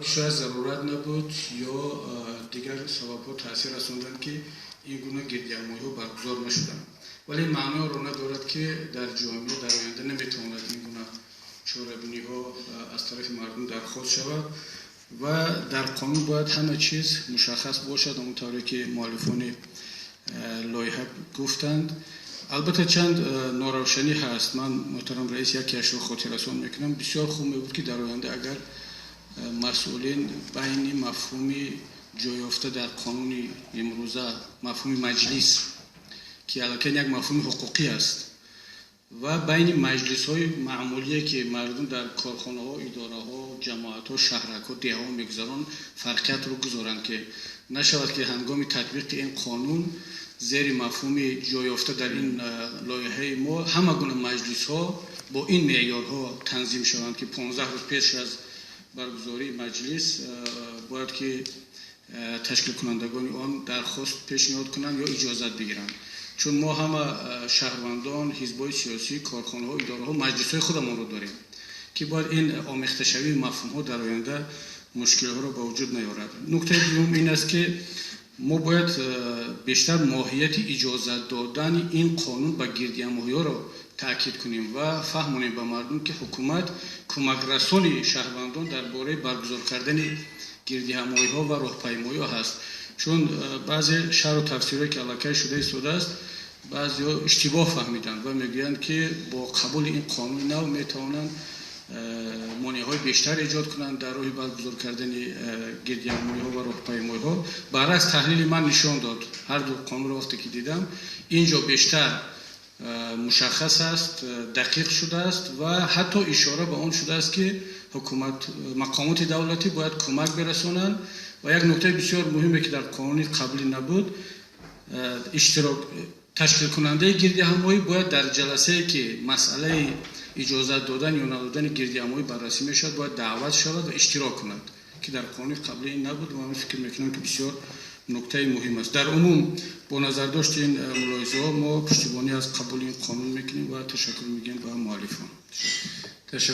شاید ضرورت نبود یا دیگر سبب‌ها تاثیر رسوندند که این گونه گردی‌نمایی‌ها برگزار نشدند، ولی معنی رو ندارد که در جامعه در آینده نمیتواند این گونه شورابینی‌ها از طرف مردم درخواست شود و در قانون باید همه چیز مشخص باشد، همونطوری که مؤلفان لایحه گفتند. البته چند ناروشنی هست. من محترم رئیس یکیش رو خاطررسانی میکنم. بسیار خوب میبود که در آینده اگر مسئولین بین مفهومی جای یافته در قانون امروزه مفهوم مجلس که البته یک مفهوم حقوقی است و بین مجلس های معمولی که مردم در کارخانه ها، اداره ها، جماعت ها، شهرک ها، دیه ها میگذارن فرقیت رو گذارن که نشود که هنگام تطبیق این قانون زیر مفهوم جای یافته در این لایحه ما همه گونه مجلس ها با این معیارها تنظیم شوند که 15 روز پیش از برگزاری مجلس باید که تشکیل کنندگان آن درخواست پیشنهاد کنند یا اجازت بگیرند، چون ما همه شهروندان، حزب‌های سیاسی، کارخانه‌ها، اداره‌ها، مجلس‌های خودمان رو داریم که باید این آمیخته شوی مفهوم‌ها در آینده مشکل‌ها را به وجود نیارد. نکته دوم این است که ما باید بیشتر ماهیت اجازت دادن این قانون به گردی‌نمایی‌ها را تاکید کنیم و فهمونیم به مردم که حکومت کمک رسانی شهروندان درباره برگزار کردن گردی‌نمایی‌ها و راهپیمایی‌ها هست، چون بعضی شرح و تفسیرهایی که علاقه شده ایستاده است بعضی‌ها اشتباه فهمیدند و میگویند که با قبول این قانون نو میتوانند مانع‌های بیشتر ایجاد کنند در راه برگزار کردن گردی‌نمایی‌ها و راهپیمایی‌ها. برعکس تحلیل من نشان داد، هر دو قانون را وقتی که دیدم اینجا بیشتر مشخص است، دقیق شده است و حتی اشاره به آن شده است که حکومت مقامات دولتی باید کمک برسانند و یک نکته بسیار مهمی که در قانون قبلی نبود، اشتراک تشکیل کننده گردی‌نمایی باید در جلسه که مسئله اجازت دادن یا ندادن گردی‌نمایی بررسی میشد باید دعوت شود و اشتراک کند که در قانون قبلی این نبود و من فکر میکنم که بسیار نکته مهم است. در عموم با نظر داشت این ملاحظه ها ما پشتیبانی از قبول این قانون میکنیم و تشکر میگیم به مؤلفان. تشکر.